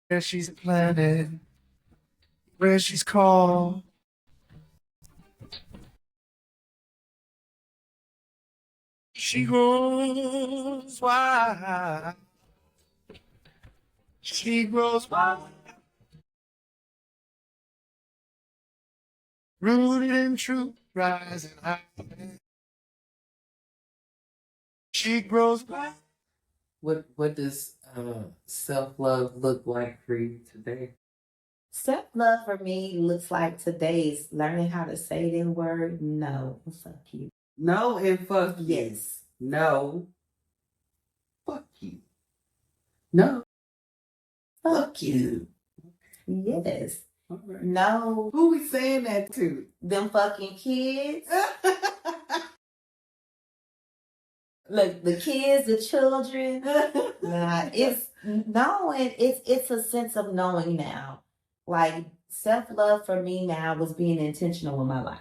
Where she's planted, where she's called. She grows wild. She grows wild. Rooted in truth, rising high. She grows wild. What does self-love look like for you today? Self-love for me looks like today's learning how to say that word no. Fuck you. No and fuck you. Yes. No. Fuck you. No. Fuck you. Yes. All right. No. Who we saying that to? Them fucking kids. Look, the kids, the children. Nah, it's knowing. It's a sense of knowing now. Like self-love for me now was being intentional in my life.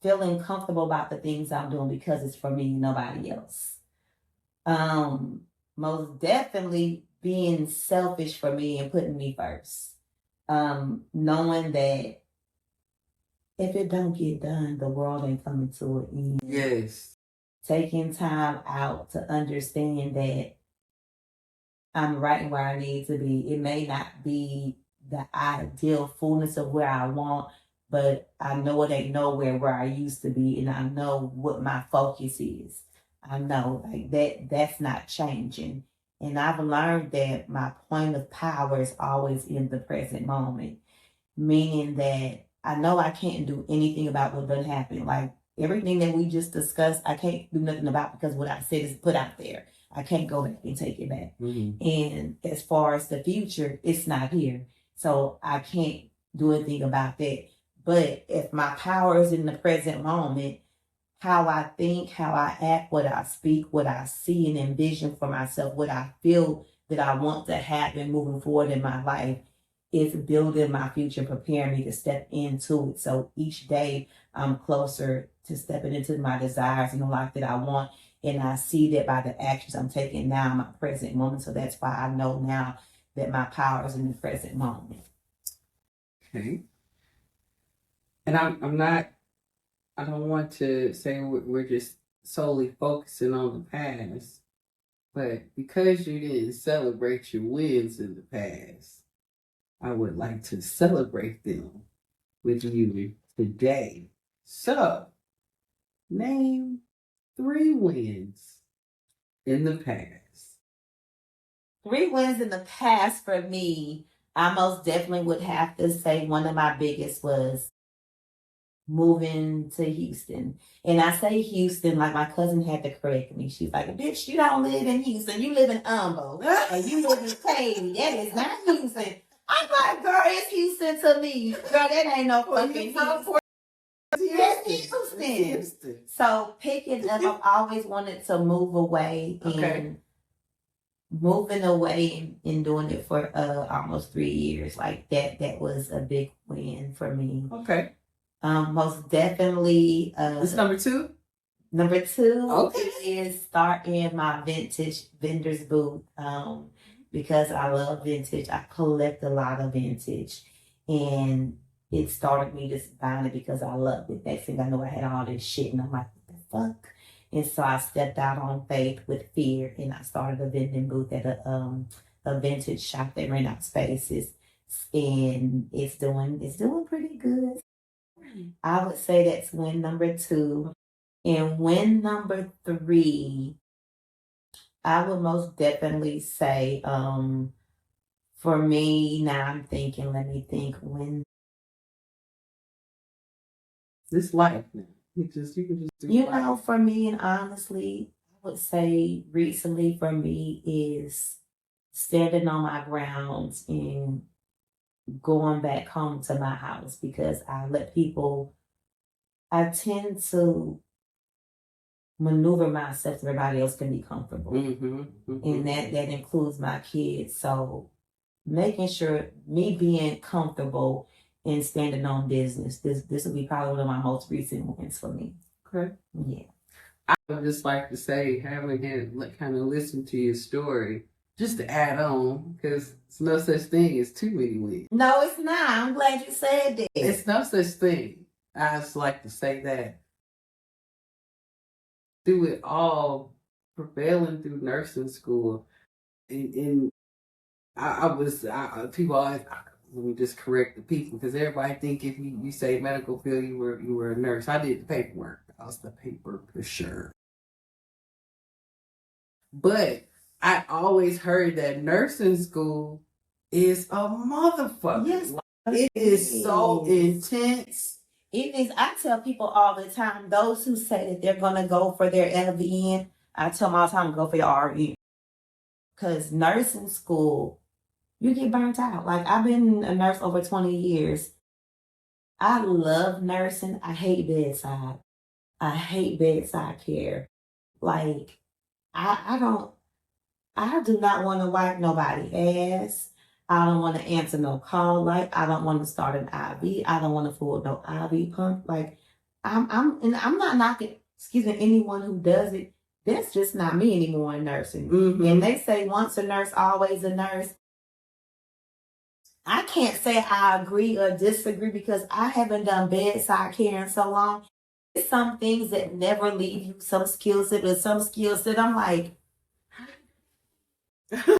Feeling comfortable about the things I'm doing because it's for me and nobody else. Most definitely being selfish for me and putting me first. Knowing that if it don't get done, the world ain't coming to an end. Yes. Taking time out to understand that I'm right where I need to be. It may not be the ideal fullness of where I want, but I know it ain't nowhere where I used to be, and I know what my focus is. I know like that's not changing. And I've learned that my point of power is always in the present moment, meaning that I know I can't do anything about what done happened. Like everything that we just discussed, I can't do nothing about because what I said is put out there. I can't go back and take it back. Mm-hmm. And as far as the future, it's not here. So I can't do anything about that. But if my power is in the present moment, how I think, how I act, what I speak, what I see and envision for myself, what I feel that I want to happen moving forward in my life, is building my future, preparing me to step into it. So each day I'm closer to stepping into my desires and the life that I want. And I see that by the actions I'm taking now in my present moment. So that's why I know now that my power is in the present moment. Okay. And I don't want to say we're just solely focusing on the past, but because you didn't celebrate your wins in the past, I would like to celebrate them with you today. So, name 3 wins in the past. 3 wins in the past for me, I most definitely would have to say one of my biggest was moving to Houston. And I say Houston like my cousin had to correct me. She's like, bitch, you don't live in Houston. You live in Humble. And you live in Katy. That is not Houston. I'm like, girl, it's Houston to me. Girl, that ain't no fucking Houston. That's Houston. So picking up, I've always wanted to move away and moving away and doing it for almost 3 years. Like that was a big win for me. Okay. Most definitely. It's number 2? Number 2 is starting my vintage vendor's booth. Because I love vintage. I collect a lot of vintage. And it started me just buying it because I loved it. Next thing I know, I had all this shit and I'm like, what the fuck? And so I stepped out on faith with fear and I started a vending booth at a vintage shop that rent out spaces. And it's doing pretty good. I would say that's win number 2. And win number 3, I would most definitely say, for me, now I'm thinking, let me think when. This life now. You can just do life. For me, and honestly, I would say recently for me is standing on my grounds and going back home to my house because I tend to maneuver myself so everybody else can be comfortable. And that includes my kids. So making sure me being comfortable and standing on business. This will be probably one of my most recent wins for me. Okay. Yeah. I would just like to say, having had kind of listened to your story, just to add on, because it's no such thing as too many wins. No, it's not. I'm glad you said that. It's no such thing. I just like to say that. Through it all, prevailing through nursing school, and people always, let me just correct the people, because everybody think if you say medical field, you were a nurse. I did the paperwork. I was the paper pusher. But I always heard that nursing school is a motherfucker. Yes, it is so intense. It is. I tell people all the time, those who say that they're going to go for their LVN, I tell them all the time, go for your RN. Because nursing school, you get burnt out. Like, I've been a nurse over 20 years. I love nursing. I hate bedside. I hate bedside care. Like, I do not want to wipe nobody's ass. I don't want to answer no call. Like, I don't want to start an IV. I don't want to fool no IV pump. Like, I'm not knocking, anyone who does it. That's just not me anymore in nursing. Mm-hmm. And they say once a nurse, always a nurse. I can't say I agree or disagree because I haven't done bedside care in so long. There's some things that never leave you, some skill set, but some skill set I'm like, but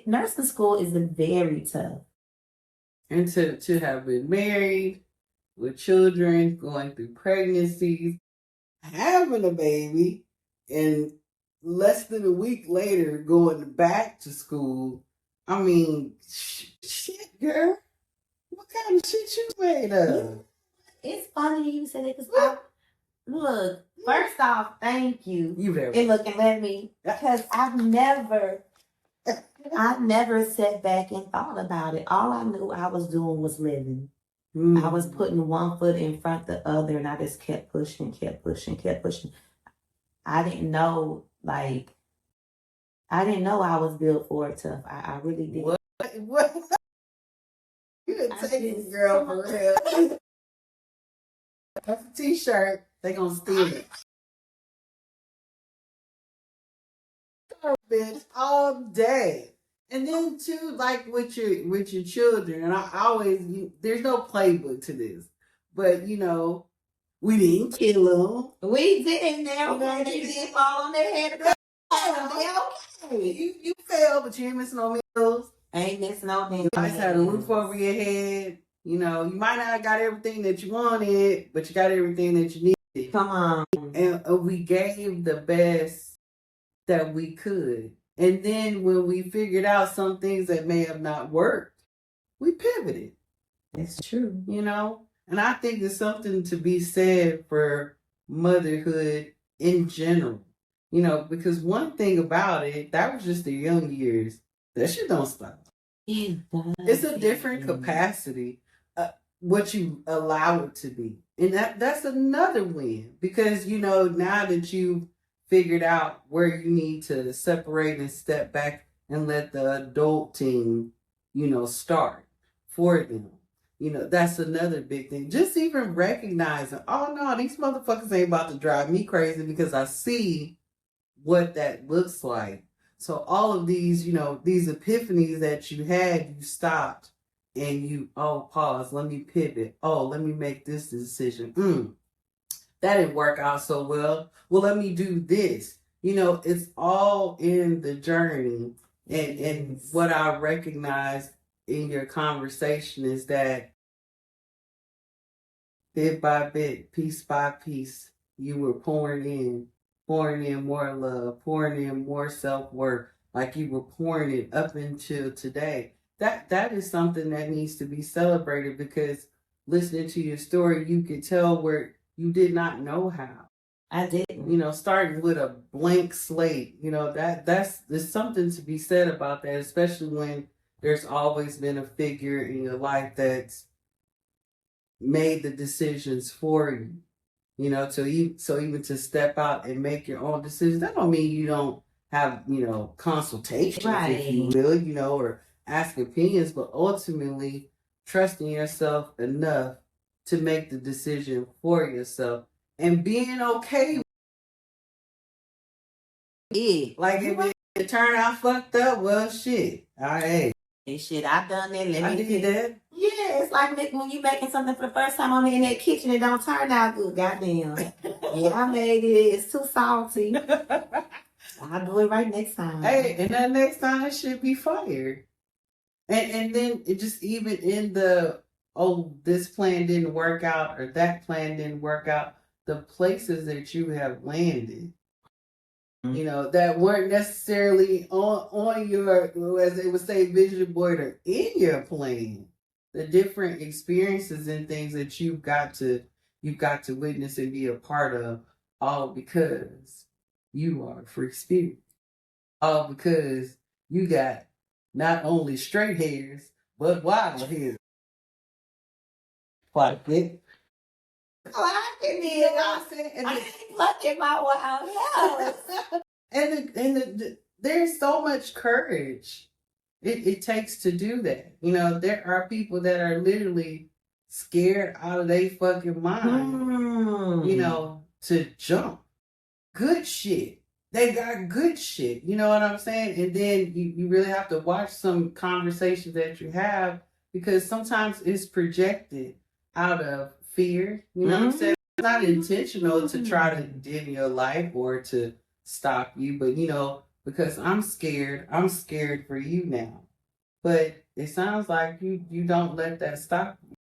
nursing school is very tough. And to have been married, with children, going through pregnancies, having a baby, and less than a week later going back to school. I mean, shit, girl. What kind of shit you made of? It's funny you said it because look, first off, thank you. You very and look and let me, because I never sat back and thought about it. All I knew I was doing was living. I was putting one foot in front of the other, and I just kept pushing. I didn't know, I was built for it tough. I really didn't. What? You didn't take this girl for real. That's a t-shirt. They gonna steal it. Bitch, all day. And then too, like with your children, and I always, there's no playbook to this, but we didn't kill them. We didn't. They didn't fall on their head. Okay. You failed, but you ain't missing no meals. Ain't missing no meals. You just had a roof over your head. You might not have got everything that you wanted, but you got everything that you needed. Come on. And we gave the best that we could. And then when we figured out some things that may have not worked, we pivoted. That's true. And I think there's something to be said for motherhood in general. Because one thing about it, that was just the young years. That shit don't stop. It does. It's a different capacity, what you allow it to be. And that's another win. Because, now that you've figured out where you need to separate and step back and let the adult team, start for them. That's another big thing. Just even recognizing, oh no, these motherfuckers ain't about to drive me crazy because I see what that looks like. So all of these, these epiphanies that you had, you stopped and you, pause, let me pivot. Oh, let me make this decision. That didn't work out so well. Well, let me do this. It's all in the journey. And what I recognize in your conversation is that bit by bit, piece by piece, you were pouring in more love, pouring in more self-worth, like you were pouring it up until today. That is something that needs to be celebrated, because listening to your story, you could tell where you did not know how. I didn't. Starting with a blank slate, there's something to be said about that, especially when there's always been a figure in your life that's made the decisions for you. So even to step out and make your own decisions, that don't mean you don't have, consultations, right, if you will, or ask opinions, but ultimately trusting yourself enough to make the decision for yourself and being okay. Yeah. Like if it turn out fucked up, well, shit. All right. And shit, I done that. I did that. Yeah, it's like when you making something for the first time on in that kitchen, it don't turn out good. Goddamn. Yeah, I made it. It's too salty. I'll do it right next time. Hey, and that next time it should be fired. And then it just even in the, oh, this plan didn't work out or that plan didn't work out, the places that you have landed, you know, that weren't necessarily on your, as they would say, vision board or in your plan. The different experiences and things that you've got to witness and be a part of, all because you are a free spirit. All because you got not only straight hairs, but wild hairs. What? Clapping me, I ain't plucking my wild hairs. And there's so much courage it takes to do that. You know, there are people that are literally scared out of their fucking mind, you know, to jump. Good shit. They got good shit. You know what I'm saying? And then you really have to watch some conversations that you have because sometimes it's projected out of fear. You know what I'm saying? It's not intentional to try to dim your life or to stop you, but you know, because I'm scared for you now. But it sounds like you don't let that stop you.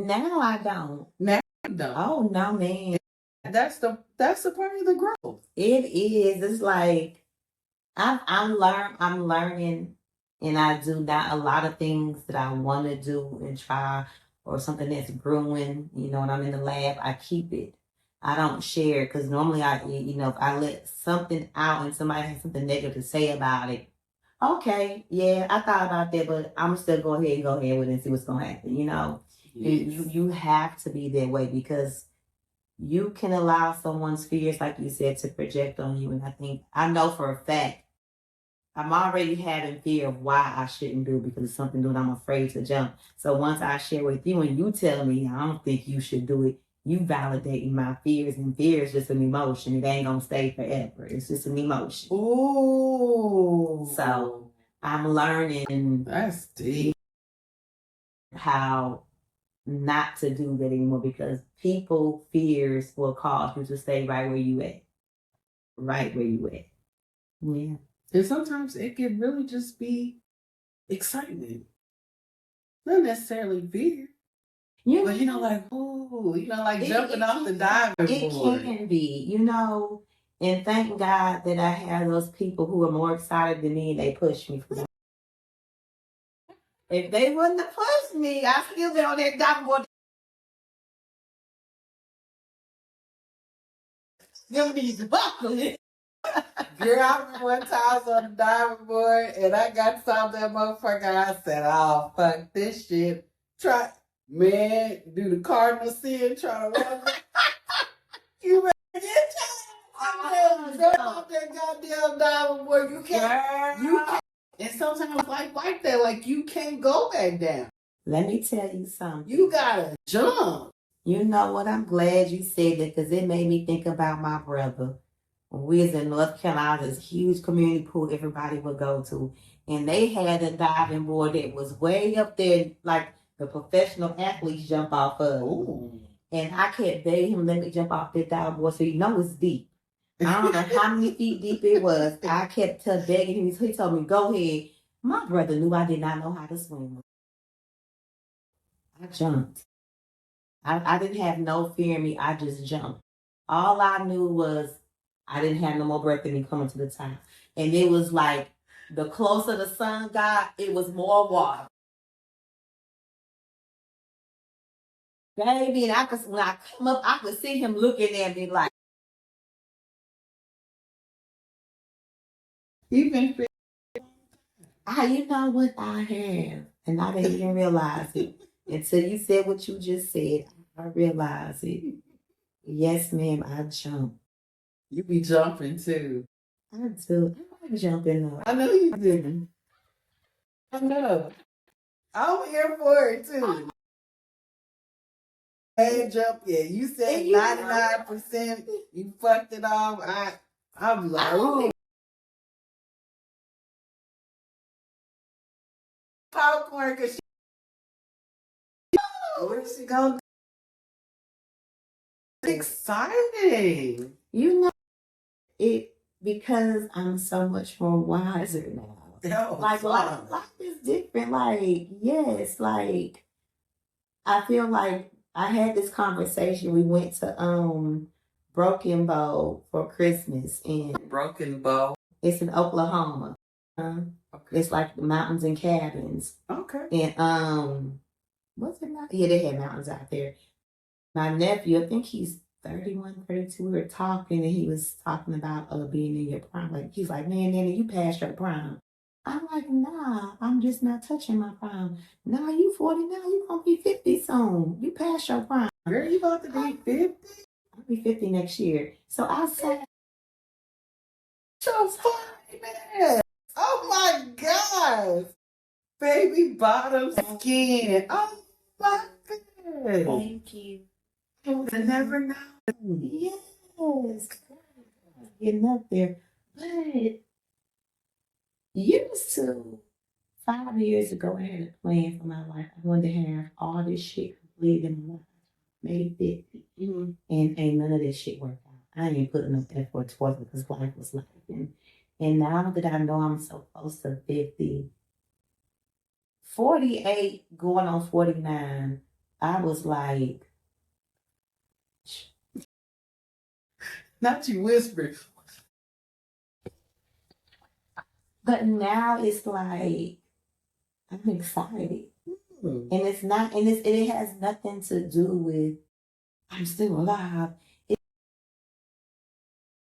Now I don't. Now you don't. Oh no, man. That's the part of the growth. It is. It's like I'm learning, and I do not a lot of things that I want to do and try, or something that's brewing. You know, when I'm in the lab, I keep it. I don't share because normally if I let something out and somebody has something negative to say about it, okay, yeah, I thought about that, but I'm still go ahead with it and see what's gonna happen. You know, yes. You have to be that way because you can allow someone's fears, like you said, to project on you. And I know for a fact, I'm already having fear of why I shouldn't do it because it's something that I'm afraid to jump. So once I share with you and you tell me, I don't think you should do it, you validating my fears, and fear is just an emotion. It ain't gonna stay forever. It's just an emotion. Ooh. So I'm learning. That's deep. How not to do that anymore because people fears will cause you to stay right where you at. Right where you at. Yeah. And sometimes it can really just be excitement. Not necessarily fear. Yeah. But like, ooh, like jumping off the diving board. It can be, and thank God that I have those people who are more excited than me and they push me for that. If they wouldn't have pushed me, I'd still be on that diving board. Them these buckling. Girl, I remember one time I was on the diving board and I got stopped that motherfucker. I said, oh, fuck this shit. Man, do the cardinal sin, try to run. You better get jump off that goddamn diving board. You can't. And sometimes like that, like you can't go back down. Let me tell you something. You gotta jump. You know what? I'm glad you said that because it made me think about my brother. When we was in North Carolina, this huge community pool everybody would go to. And they had a diving board that was way up there, like the professional athletes jump off of. Ooh. And I kept begging him, let me jump off that diving board so it's deep. I don't know how many feet deep it was. I kept begging him. He told me, go ahead. My brother knew I did not know how to swim. I jumped. I didn't have no fear in me. I just jumped. All I knew was I didn't have no more breath in me coming to the top. And it was like the closer the sun got, it was more water. Baby, and when I come up, I could see him looking at me like. You know what I have. And I didn't even realize it. Until you said what you just said, I realized it. Yes, ma'am, I jump. You be jumping too. I do. I like jumping up. I know you do. I know. I'm here for it too. Age up, yeah. You said 99%. You fucked it off. I'm like, ooh. Popcorn, cause where's she going? Exciting. You know it because I'm so much more wiser now. Oh, like life is different. Like, yes, like I feel like I had this conversation. We went to Broken Bow for Christmas, and Broken Bow. it's in Oklahoma. Okay. It's like the mountains and cabins. Okay. And what's it not? Yeah, they had mountains out there. My nephew, I think he's 31, 32. We were talking, and he was talking about being in your prime. Like, he's like, man, Nanny, you passed your prime. I'm like, nah, I'm just not touching my prime. Nah, you 40 now, you gonna be 50 soon. You passed your prime. Girl, you about to be 50? I'll be 50 next year. So I said, so funny, man. Oh my gosh. Baby bottom skin. Oh my goodness. thank you. I would have never known. Yes. Getting up there. But used to 5 years ago, I had a plan for my life. I wanted to have all this shit completed in my life. Made 50. Mm-hmm. And ain't none of this shit worked out. I ain't putting no effort towards it because life was life. And now that I know I'm so close to 50, 48 going on 49, I was like, Not you whisper. but now it's like, I'm excited. Mm-hmm. And it's not, and it has nothing to do with I'm still alive